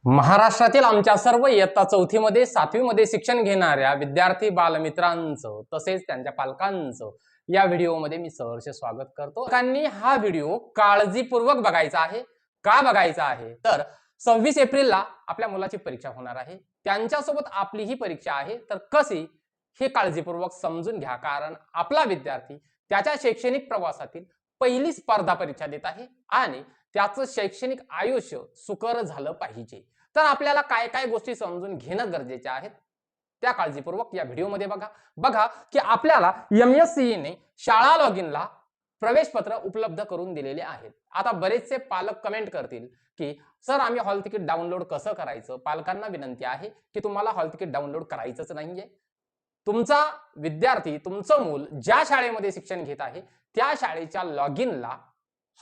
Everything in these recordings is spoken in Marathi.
महाराष्ट्रातील आमच्या सर्व इयत्ता चौथीमध्ये सातवीमध्ये शिक्षण घेणाऱ्या विद्यार्थी बालमित्रांचं तसेच त्यांच्या पालकांचं या व्हिडिओमध्ये मी सहर्ष स्वागत करतो। पालकांनी हा व्हिडिओ काळजीपूर्वक बघायचा आहे। का बघायचा आहे तर 26 एप्रिलला आपल्या मुलाची परीक्षा होणार आहे, त्यांच्यासोबत आपली ही परीक्षा आहे, तर कशी हे काळजीपूर्वक समजून घ्या। कारण आपला विद्यार्थी त्याच्या शैक्षणिक प्रवासातील पहिली स्पर्धा परीक्षा देत आहे आणि त्याचं शैक्षणिक आयुष्य सुकर झालं पाहिजे। तर आपल्याला काय काय गोष्टी समजून घेणं गरजेचे आहेत त्या काळजीपूर्वक या व्हिडिओमध्ये बघा की आपल्याला MSCE ने शाळा लॉगिनला प्रवेश पत्र उपलब्ध करून दिलेले आहेत। आता बरेचसे पालक कमेंट करतील की सर आम्ही हॉल तिकीट डाउनलोड कसं करायचं। पालकांना विनंती आहे की तुम्हाला हॉल तिकीट डाउनलोड करायचंच नाहीये। तुमचा विद्यार्थी तुमचं मूल ज्या शाळेमध्ये शिक्षण घेत आहे त्या शाळेच्या लॉगिनला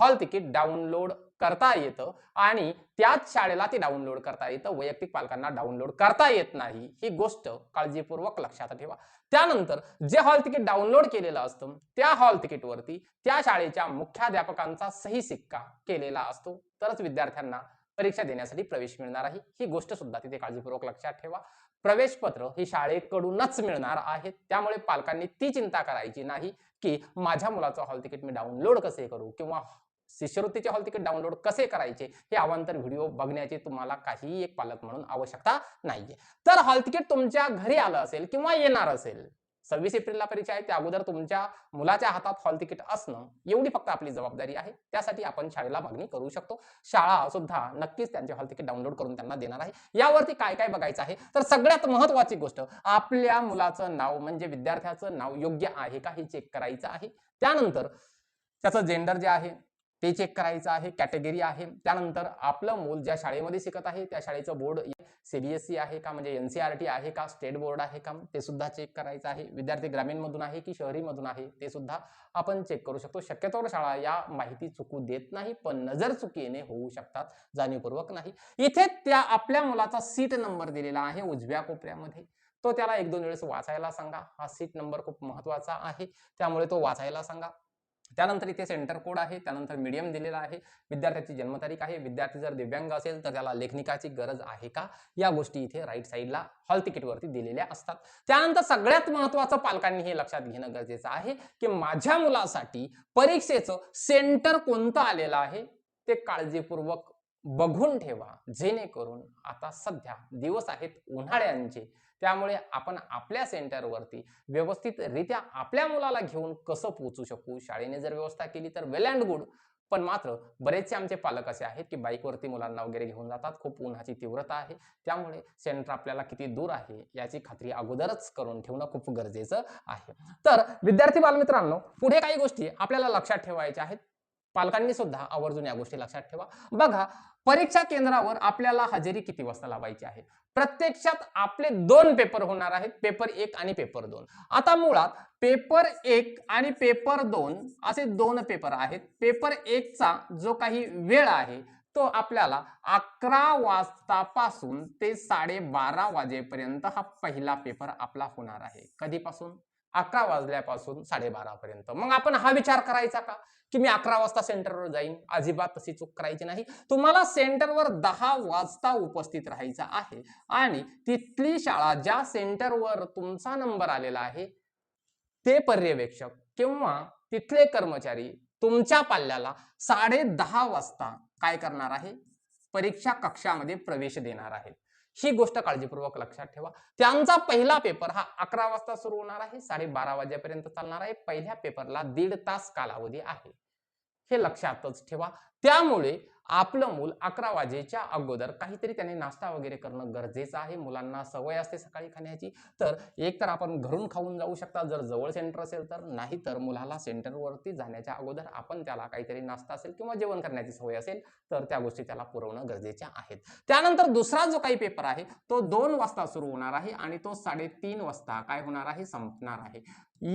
हॉल तिकीट डाउनलोड करता येतं आणि त्याच शाळेला ते डाउनलोड करता येतं। वैयक्तिक पालकांना डाउनलोड करता येत नाही, ही गोष्ट काळजीपूर्वक लक्षात ठेवा। त्यानंतर जे हॉल तिकीट डाउनलोड केलेलं असतं त्या हॉल तिकीटवरती त्या शाळेच्या मुख्याध्यापकांचा सही सिक्का केलेला असतो, तरच विद्यार्थ्यांना परीक्षा देण्यासाठी प्रवेश मिळणार आहे। ही गोष्ट सुद्धा तिथे काळजीपूर्वक लक्षात ठेवा। प्रवेश पत्र ही शाळेकडूनच मिळणार आहे, त्यामुळे पालकांनी ती चिंता करायची नाही की माझ्या मुलाचं हॉल तिकीट मी डाउनलोड कसे करू किंवा शिष्यवृत्तीचे हॉल तिकीट डाउनलोड कसे करायचे हे अवांतर व्हिडिओ बघण्याची तुम्हाला काही एक पालक म्हणून आवश्यकता नाहीये। तर हॉल तिकीट तुमच्या घरी आलं असेल किंवा येणार असेल, 26 एप्रिलला परीक्षा आहे, त्या अगोदर तुमच्या मुलाच्या हातात हॉल तिकीट असणं एवढी फक्त आपली जबाबदारी आहे। त्यासाठी आपण शाळेला मागणी करू शकतो। शाळा सुद्धा नक्कीच त्यांचे हॉल तिकीट डाउनलोड करून त्यांना देणार आहे। यावरती काय काय बघायचं आहे तर सगळ्यात महत्त्वाची गोष्ट आपल्या मुलाचं नाव म्हणजे विद्यार्थ्याचं नाव योग्य आहे का हे चेक करायचं आहे। त्यानंतर त्याचं जेंडर जे आहे ते चेक करायचं आहे, कॅटेगरी आहे। त्यानंतर आपलं मूल ज्या शाळेमध्ये शिकत आहे त्या शाळेचं बोर्ड CBSE आहे का म्हणजे NCERT आहे का स्टेट बोर्ड आहे का ते सुद्धा चेक करायचं आहे। विद्यार्थी ग्रामीण मधून आहे की शहरी मधून आहे ते सुद्धा आपण चेक करू शकतो। शक्यतोवर शाळा या माहिती चुकू देत नाही, पण नजर चुकीने होऊ शकतात, जाणीवपूर्वक नाही। इथे त्या आपल्या मुलाचा सीट नंबर दिलेला आहे उजव्या कोपऱ्यामध्ये, तो त्याला 1-2 वेळेस वाचायला सांगा। हा सीट नंबर खूप महत्त्वाचा आहे, त्यामुळे तो वाचायला सांगा। त्यानंतर इथे सेंटर कोड आहे, त्यानंतर मीडियम दिलेला आहे, विद्यार्थ्याची जन्मतारीख आहे, विद्यार्थी जर दिव्यांग असेल तर त्याला लेखनिकाची गरज आहे का, या गोष्टी इथे राईट साईडला हॉल तिकीटवरती दिलेल्या असतात। त्यानंतर सगळ्यात महत्त्वाचं पालकांनी हे लक्षात घेणं गरजेचं आहे की माझ्या मुलासाठी परीक्षेचं सेंटर कोणतं आलेलं आहे ते काळजीपूर्वक बघून ठेवा, जेणेकरून आता सध्या दिवस आहेत उन्हाळ्यांचे, त्यामुळे आपण आपल्या सेंटरवरती व्यवस्थितरित्या आपल्या मुलाला घेऊन कसं पोहोचू शकू। शाळेने जर व्यवस्था केली तर वेल अँड गुड, पण मात्र बरेचसे आमचे पालक असे आहेत की बाईकवरती मुलांना वगैरे घेऊन जातात, खूप उन्हाची तीव्रता आहे, त्यामुळे सेंटर आपल्याला किती दूर आहे याची खात्री अगोदरच करून ठेवणं खूप गरजेचं आहे। तर विद्यार्थी बालमित्रांनो, पुढे काही गोष्टी आपल्याला लक्षात ठेवायच्या आहेत, पालकांनी सुद्धा आवर्जून या गोष्टी लक्षात ठेवा। बघा, परीक्षा केंद्रावर आपल्याला हजेरी किती वाजता लावायची आहे। प्रत्यक्षात आपले 2 पेपर होणार आहेत, पेपर 1 आणि पेपर 2। आता मुळात पेपर 1 आणि पेपर 2 असे 2 पेपर आहेत। पेपर 1 चा जो काही वेळ आहे तो आपल्याला 11 वाजतापासून ते 12:30 वाजेपर्यंत हा पहिला पेपर आपला होणार आहे। कधीपासून? 11 वाजल्यापासून 12:30 पर्यंत। मग आपण हा विचार करायचा का की मी 11 वाजता सेंटरवर जाईन? अजिबात तशी चूक करायची नाही। तुम्हाला सेंटरवर 10 वाजता उपस्थित राहायचं आहे आणि तिथली शाळा ज्या सेंटरवर तुमचा नंबर आलेला आहे ते पर्यवेक्षक किंवा तिथले कर्मचारी तुमच्या पाल्याला 10:30 वाजता काय करणार आहे? परीक्षा कक्षामध्ये प्रवेश देणार आहेत। ही गोष्ट काळजीपूर्वक लक्षात ठेवा। त्यांचा पहिला पेपर हा 11 वाजता सुरू होणार आहे, 12:30 वाजेपर्यंत चालणार आहे। पहिल्या पेपरला 1.5 तास कालावधी आहे, हे लक्षातच ठेवा। त्यामुळे आपलं मूल 11 वाजेच्या अगोदर काहीतरी त्याने नाश्ता वगैरे करणं गरजेचं आहे। मुलांना सवय असते सकाळी खाण्याची, तर एक तर आपण घरून खाऊन जाऊ शकता जर जवळ सेंटर असेल तर, नाही तर मुलाला सेंटरवरती जाण्याच्या अगोदर आपण त्याला काहीतरी नाश्ता असेल किंवा जेवण करण्याची सवय असेल तर त्या गोष्टी त्याला पुरवणं गरजेच्या आहेत। त्यानंतर दुसरा जो काही पेपर आहे तो 2 वाजता सुरू होणार आहे आणि तो 3:30 वाजता काय होणार आहे? संपणार आहे।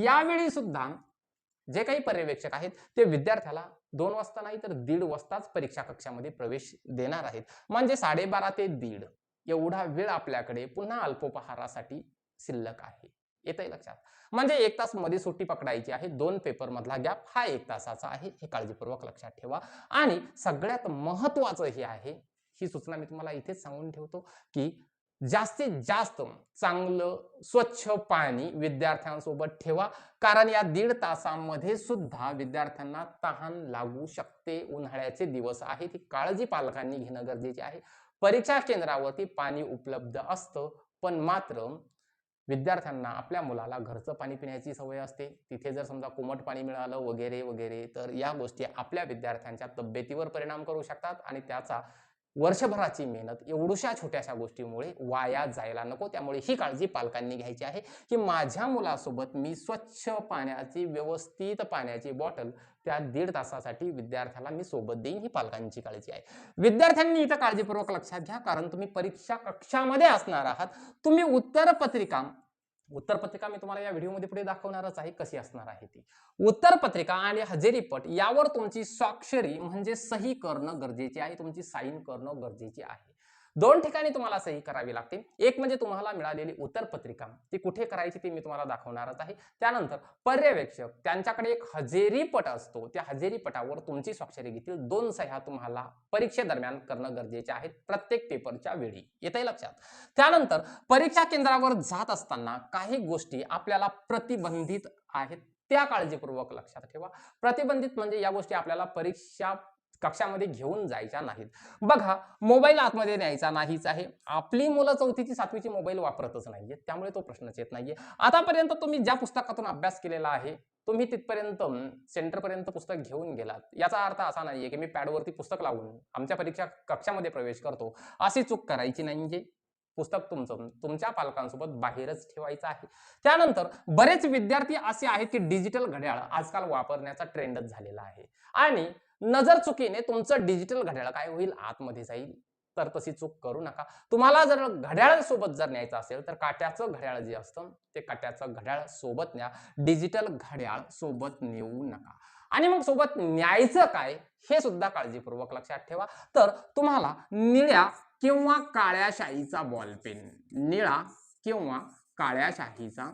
यावेळी सुद्धा जे काही पर्यवेक्षक आहेत ते विद्यार्थ्याला 2 वाजता नाही तर 1:30 वाजताच परीक्षा कक्षामध्ये प्रवेश देणार आहेत, म्हणजे 12:30 ते 1:30 एवढा वेळ आपल्याकडे पुन्हा अल्पोपहारासाठी शिल्लक आहे। येतंय लक्षात? म्हणजे 1 तास मध्ये सुट्टी पकडायची आहे। 2 पेपर मधला गॅप हा 1 तासाचा आहे, हे काळजीपूर्वक लक्षात ठेवा। आणि सगळ्यात महत्त्वाचं हे आहे ही सूचना मी तुम्हाला इथेच सांगून ठेवतो की जास्तीत जास्त चांगलं स्वच्छ पाणी विद्यार्थ्यांसोबत ठेवा, कारण या 1.5 तासामध्ये सुद्धा विद्यार्थ्यांना तहान लागू शकते. उन्हाळ्याचे दिवस आहेत, ही काळजी पालकांनी घेणं गरजेचे आहे. परीक्षा केंद्रावरती पाणी उपलब्ध असतं, पण मात्र विद्यार्थ्यांना आपल्या मुलाला घरचं पाणी पिण्याची सवय असते. तिथे जर समजा कोमट पाणी मिळालं वगैरे वगैरे, तर या गोष्टी आपल्या विद्यार्थ्यांच्या तब्येतीवर परिणाम करू शकतात आणि त्याचा वर्षभराची मेहनत एवढ्याशा छोट्याशा गोष्टीमुळे वाया जायला नको. त्यामुळे ही काळजी पालकांनी घ्यायची आहे की माझ्या मुलासोबत मी स्वच्छ पाण्याची, व्यवस्थित पाण्याची बॉटल त्या 1.5 तासासाठी विद्यार्थ्याला मी सोबत देईन, ही पालकांची काळजी आहे. विद्यार्थ्यांनी इथं काळजीपूर्वक लक्षात घ्या, कारण तुम्ही परीक्षा कक्षामध्ये असणार आहात. तुम्ही उत्तरपत्रिका मी तुम्हाला या व्हिडिओमध्ये पुढे दाखवणारच आहे कशी असणार आहे ती. उत्तरपत्रिका आणि हजेरीपट यावर तुमची स्वाक्षरी म्हणजे सही करणं गरजेचे आहे, तुमची साईन करणं गरजेची आहे. 2 ठिकाणी तुम्हाला सही करावी लागते. एक म्हणजे तुम्हाला मिळालेली उत्तरपत्रिका, ती कुठे करायची ते मी तुम्हाला दाखवणारच आहे. त्यानंतर पर्यवेक्षक त्यांच्याकडे एक हजेरीपट असतो, त्या हजेरीपटावर तुमची स्वाक्षरी घेतील. 2 सह्या तुम्हाला परीक्षेदरम्यान करणं गरजेचे आहे, प्रत्येक पेपरच्या वेळी. येतंय लक्षात? त्यानंतर परीक्षा केंद्रावर जात असताना काही गोष्टी आपल्याला प्रतिबंधित आहेत, त्या काळजीपूर्वक लक्षात ठेवा. प्रतिबंधित म्हणजे या गोष्टी आपल्याला परीक्षा कक्षामध्ये घेऊन जायच्या नाहीत. बघा, मोबाईल आतमध्ये न्यायचा नाहीच आहे. आपली मुलं 4थी 7वीची मोबाईल वापरतच नाहीये, त्यामुळे तो प्रश्नच येत नाहीये. आतापर्यंत तुम्ही ज्या पुस्तकातून अभ्यास केलेला आहे, तुम्ही तिथपर्यंत सेंटरपर्यंत पुस्तक घेऊन गेलात. याचा अर्थ असा नाहीये की मी पॅडवरती पुस्तक लावून आमच्या परीक्षा कक्षामध्ये प्रवेश करतो, अशी चूक करायची नाहीये. पुस्तक तुमच्या पालकांसोबत बाहेरच ठेवायचं आहे. त्यानंतर बरेच विद्यार्थी असे आहेत की डिजिटल घड्याळ आजकाल वापरण्याचा ट्रेंडच झालेला आहे आणि नजर चुकीने तुमचं डिजिटल घड्याळ काय होईल, आतमध्ये जाईल. तर तशी चूक करू नका. तुम्हाला जर घड्याळ सोबत जर न्यायचं असेल तर काट्याचं घड्याळ जे असतं ते काट्याचं घड्याळ सोबत न्या, डिजिटल घड्याळ सोबत नेऊ नका. आणि मग सोबत न्यायचं काय हे सुद्धा काळजीपूर्वक लक्षात ठेवा. तर तुम्हाला निळ्या किंवा काळ्या शाईचा बॉलपेन, निळा किंवा काळ्या शाईचा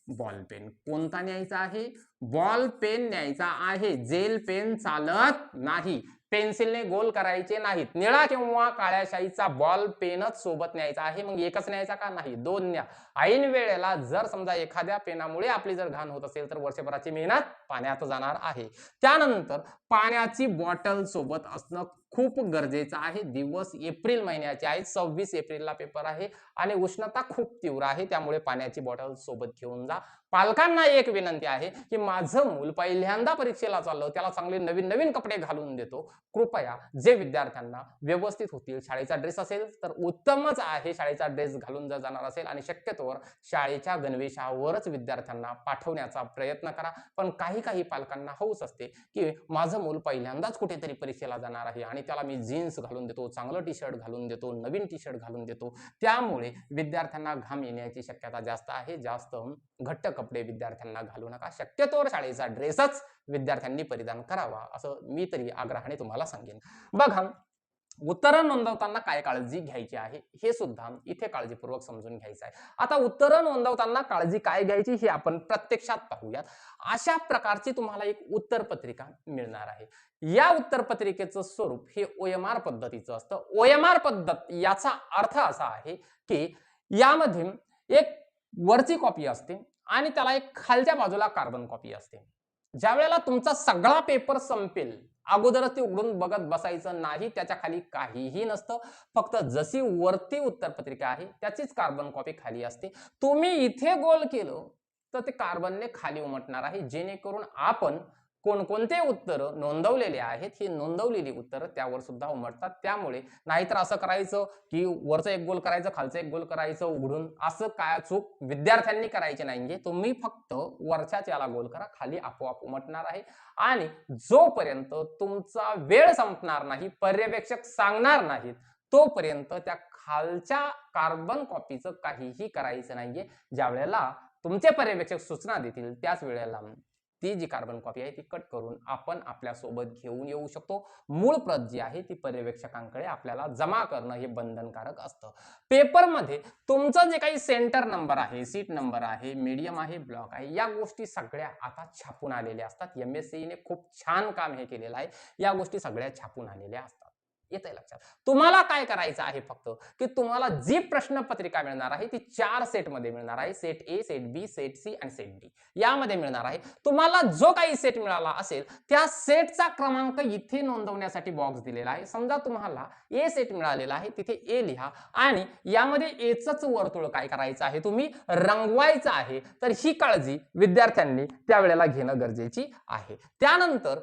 बॉलपेन कोणता न्यायचा आहे? बॉल पेन न्यायचा आहे. जेल पेन चालत नाही, पेन्सिलने गोल करायचे नाहीत. निळा किंवा काळ्या शाईचा बॉल पेनच सोबत न्यायचा आहे. मग एकच न्यायचा का? नाही, 2 न्या. ऐन वेळेला जर समजा एखाद्या पेनामुळे आपली जर घाण होत असेल तर वर्षभराची मेहनत पाण्यात जाणार आहे. त्यानंतर पाण्याची बॉटल सोबत असणं खूप गरजेचं आहे. दिवस एप्रिल महिन्याचे आहेत, 26 एप्रिलला पेपर आहे आणि उष्णता खूप तीव्र आहे, त्यामुळे पाण्याची बॉटल सोबत घेऊन जा. पालकांना एक विनंती आहे की माझं मूल पहिल्यांदा परीक्षेला चाललं, त्याला चांगले नवीन नवीन कपडे घालून देतो. कृपया जे विद्यार्थ्यांना व्यवस्थित होतील, शाळेचा ड्रेस असेल तर उत्तमच आहे, शाळेचा ड्रेस घालून जर जाणार असेल आणि शक्यतोवर शाळेच्या गणवेशावरच विद्यार्थ्यांना पाठवण्याचा प्रयत्न करा. पण काही पालकांना हौस असते की माझं मूल पहिल्यांदाच कुठेतरी परीक्षेला जाणार आहे आणि त्याला मी जीन्स घालून देतो, चांगलं टी शर्ट घालून देतो, नवीन टी शर्ट घालून देतो, त्यामुळे विद्यार्थ्यांना घाम येण्याची शक्यता जास्त आहे. जास्त घट्ट कपडे विद्यार्थ्यांना घालू नका. शक्यतोवर शाळेचा ड्रेसच विद्यार्थ्यांनी परिधान करावा, असं मी तरी आग्रहाने तुम्हाला सांगेन. बघा, उत्तरं नोंदवताना काय काळजी घ्यायची आहे हे सुद्धा इथे काळजीपूर्वक समजून घ्यायचं आहे. आता उत्तरं नोंदवताना काळजी काय घ्यायची हे आपण प्रत्यक्षात पाहूयात. अशा प्रकारची तुम्हाला एक उत्तरपत्रिका मिळणार आहे. या उत्तरपत्रिकेचं स्वरूप हे OMR पद्धतीचं असतं. OMR पद्धत याचा अर्थ असा आहे की यामध्ये एक वरची कॉपी असते आणि त्याला एक खालच्या बाजूला कार्बन कॉपी असते. ज्या वेळेला तुमचा सगळा पेपर संपेल, अगोदरच ते उघडून बघत बसायचं नाही, त्याच्या खाली काहीही नसतं. फक्त जशी वरती उत्तरपत्रिका आहे त्याचीच कार्बन कॉपी खाली असते. तुम्ही इथे गोल केलं तर ते कार्बनने खाली उमटणार आहे, जेणेकरून आपण कोणकोणते उत्तर नोंदवलेले आहेत ही नोंदवलेली उत्तरं त्यावर सुद्धा उमटतात. त्यामुळे नाहीतर असं करायचं की वरचं एक गोल करायचं, खालचं एक गोल करायचं उघडून, असं काय चूक विद्यार्थ्यांनी करायची नाहीये. तुम्ही फक्त वरच्याच याला गोल करा, खाली आपोआप उमटणार आहे. आणि जोपर्यंत तुमचा वेळ संपणार नाही, पर्यवेक्षक सांगणार नाहीत, तोपर्यंत त्या खालच्या कार्बन कॉपीचं काहीही करायचं नाहीये. ज्या वेळेला तुमचे पर्यवेक्षक सूचना देतील त्याच वेळेला ती जी कार्बन कॉपी आहे ती कट करून आपण आपल्या सोबत घेऊन येऊ शकतो. मूळ प्रत जी आहे ती पर्यवेक्षकांकडे आपल्याला जमा करणं हे बंधनकारक असतं. पेपरमध्ये तुमचं जे काही सेंटर नंबर आहे, सीट नंबर आहे, मीडियम आहे, ब्लॉक आहे, या गोष्टी सगळ्या आता छापून आलेल्या असतात. MSCI ने खूप छान काम हे केलेलं आहे. या गोष्टी सगळ्या छापून आलेल्या असतात. येतंय लक्षात. तुम्हाला काय करायचं आहे फक्त, की तुम्हाला जी प्रश्नपत्रिका मिळणार आहे ती 4 सेटमध्ये मिळणार आहे. Set A, set B, set C आणि सेट डी यामध्ये मिळणार आहे. तुम्हाला जो काही सेट मिळाला असेल त्या सेटचा क्रमांक इथे नोंदवण्यासाठी बॉक्स दिलेला आहे. समजा तुम्हाला ए सेट मिळालेला आहे, तिथे ए लिहा आणि यामध्ये एचंच वर्तुळ काय करायचं आहे, तुम्ही रंगवायचं आहे. तर ही काळजी विद्यार्थ्यांनी त्यावेळेला घेणं गरजेची आहे. त्यानंतर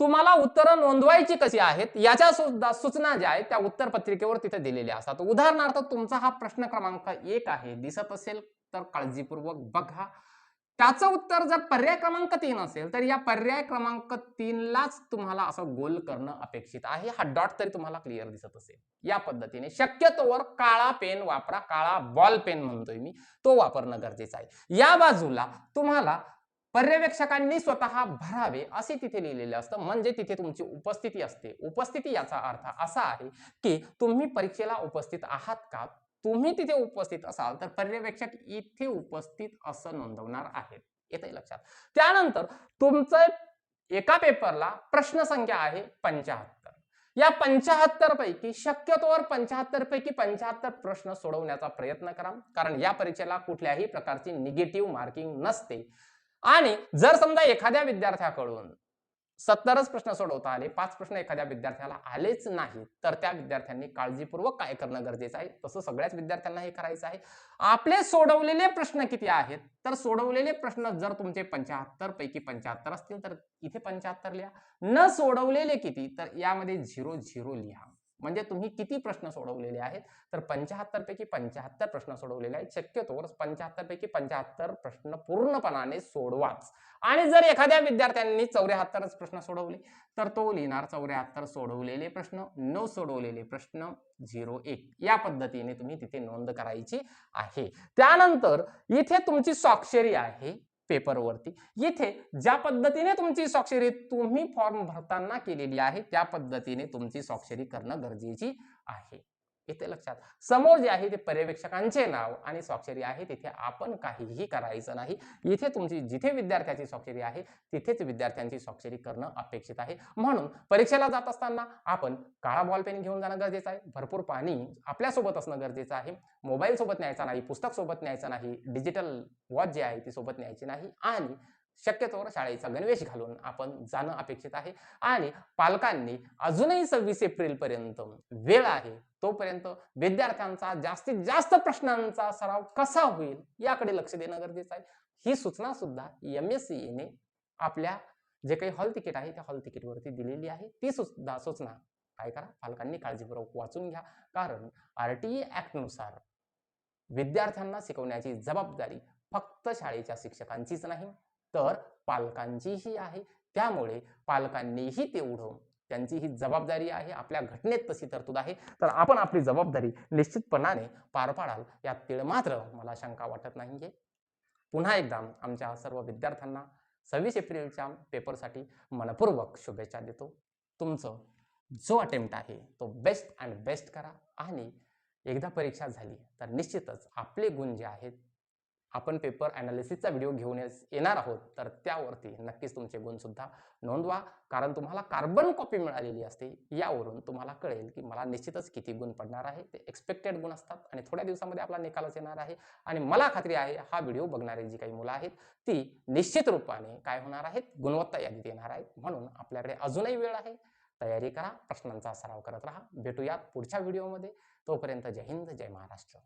तुम्हाला उत्तरं नोंदवायची कशी आहेत याच्या सुद्धा सूचना ज्या आहेत त्या उत्तर पत्रिकेवर तिथे दिलेल्या असतात. उदाहरणार्थ तुमचा हा प्रश्न क्रमांक 1 आहे, दिसत असेल तर काळजीपूर्वक बघा. त्याचं उत्तर जर पर्याय क्रमांक 3 असेल तर या पर्याय क्रमांक 3 लाच तुम्हाला असं गोल करणं अपेक्षित आहे. हा डॉट तरी तुम्हाला क्लिअर दिसत असेल. या पद्धतीने शक्यतोवर काळा पेन वापरा, काळा बॉल पेन म्हणतोय मी, तो वापरणं गरजेचं आहे. या बाजूला तुम्हाला पर्यवेक्षकांनी स्वतः भरावे असे तिथे लिहिलेले असतं, म्हणजे तिथे तुमची उपस्थिती असते. उपस्थिती याचा अर्थ असा आहे की तुम्ही परीक्षेला उपस्थित आहात का? तुम्ही तिथे उपस्थित असाल तर पर्यवेक्षक इथे उपस्थित असं नोंदवणार आहेत. येतंय लक्षात. त्यानंतर तुमचं एका पेपरला प्रश्न संख्या आहे 75. या 75 पैकी शक्यतोवर 75 पैकी 75 प्रश्न सोडवण्याचा प्रयत्न करा, कारण या परीक्षेला कुठल्याही प्रकारची निगेटिव्ह मार्किंग नसते. आणि जर समजा एखाद्या विद्यार्थ्याकडून 70च प्रश्न सोडवता आले, 5 प्रश्न एखाद्या विद्यार्थ्याला आलेच नाहीत, तर त्या विद्यार्थ्यांनी काळजीपूर्वक काय करणं गरजेचं आहे, तसं सगळ्याच विद्यार्थ्यांना हे करायचं आहे. आपले सोडवलेले प्रश्न किती आहेत, तर सोडवलेले प्रश्न जर तुमचे 75 पैकी 75 असतील तर इथे 75 लिहा. न सोडवलेले किती, तर यामध्ये 0 लिहा. म्हणजे तुम्ही किती प्रश्न सोडवलेले आहेत, तर 75 पैकी 75 प्रश्न सोडवलेले आहेत. शक्यतोवर 75 पैकी 75 प्रश्न पूर्णपणाने सोडवाच. आणि जर एखाद्या विद्यार्थ्यांनी 74च प्रश्न सोडवले तर तो लिहिणार 74 सोडवलेले प्रश्न, न सोडवलेले प्रश्न 0-1. या पद्धतीने तुम्ही तिथे नोंद करायची आहे. त्यानंतर इथे तुमची स्वाक्षरी आहे पेपरवरती. इथे ज्या पद्धतीने तुमची स्वाक्षरी तुम्ही फॉर्म भरताना केलेली आहे त्या पद्धतीने तुमची स्वाक्षरी करणं गरजेची आहे. इथे लक्षात. समोर जे आहे ते पर्यवेक्षकांचे नाव आणि स्वाक्षरी आहे, तिथे आपण काहीही करायचं नाही. इथे तुमची जिथे विद्यार्थ्याची स्वाक्षरी आहे तिथेच विद्यार्थ्यांची स्वाक्षरी करणं अपेक्षित आहे. म्हणून परीक्षेला जात असताना आपण काळा बॉल पेन घेऊन जाणं गरजेचं आहे. भरपूर पाणी आपल्यासोबत असणं गरजेचं आहे. मोबाईल सोबत न्यायचा नाही, पुस्तक सोबत न्यायचं नाही, डिजिटल वॉच जी आहे ती सोबत न्यायची नाही आणि शक्यतोवर शाळेचा गणवेश घालून आपण जाणं अपेक्षित आहे. आणि पालकांनी अजूनही 26 एप्रिल पर्यंत वेळ आहे, तोपर्यंत विद्यार्थ्यांचा जास्तीत जास्त प्रश्नांचा सराव कसा होईल याकडे लक्ष देणं गरजेचं आहे. ही सूचना सुद्धा MSCE ने आपल्या जे काही हॉल तिकीट आहे त्या हॉल तिकीटवरती दिलेली आहे. ती सुद्धा सूचना काय करा, पालकांनी काळजीपूर्वक वाचून घ्या. कारण RTE ऍक्ट नुसार विद्यार्थ्यांना शिकवण्याची जबाबदारी फक्त शाळेच्या शिक्षकांचीच नाही तर पालकांचीही आहे. त्यामुळे पालकांनीही तेवढं त्यांची ही जबाबदारी आहे. आपल्या घटनेत तशी तरतूद आहे, तर आपण आपली जबाबदारी निश्चितपणाने पार पाडाल यात तीळ मात्र मला शंका वाटत नाहीये. पुन्हा एकदा आमच्या सर्व विद्यार्थ्यांना 26 एप्रिलच्या पेपरसाठी मनपूर्वक शुभेच्छा देतो. तुमचं जो अटेम्प्ट आहे तो बेस्ट अँड बेस्ट करा आणि एकदा परीक्षा झाली तर निश्चितच आपले गुण जे आहेत, आपण पेपर अनालिसिसचा व्हिडिओ घेऊन येणार आहोत, तर त्यावरती नक्कीच तुमचे गुण सुद्धा नोंदवा. कारण तुम्हाला कार्बन कॉपी मिळालेली असते, यावरून तुम्हाला कळेल की मला निश्चितच किती गुण पडणार आहे. ते एक्सपेक्टेड गुण असतात आणि थोड्या दिवसामध्ये आपला निकालच येणार आहे. आणि मला खात्री आहे हा व्हिडिओ बघणारी जी काही मुलं आहेत ती निश्चित रूपाने काय होणार आहेत, गुणवत्ता यादीत येणार आहेत. म्हणून आपल्याकडे अजूनही वेळ आहे. तयारी करा, प्रश्नांचा सराव करत राहा. भेटूयात पुढच्या व्हिडिओमध्ये. तोपर्यंत जय हिंद, जय महाराष्ट्र.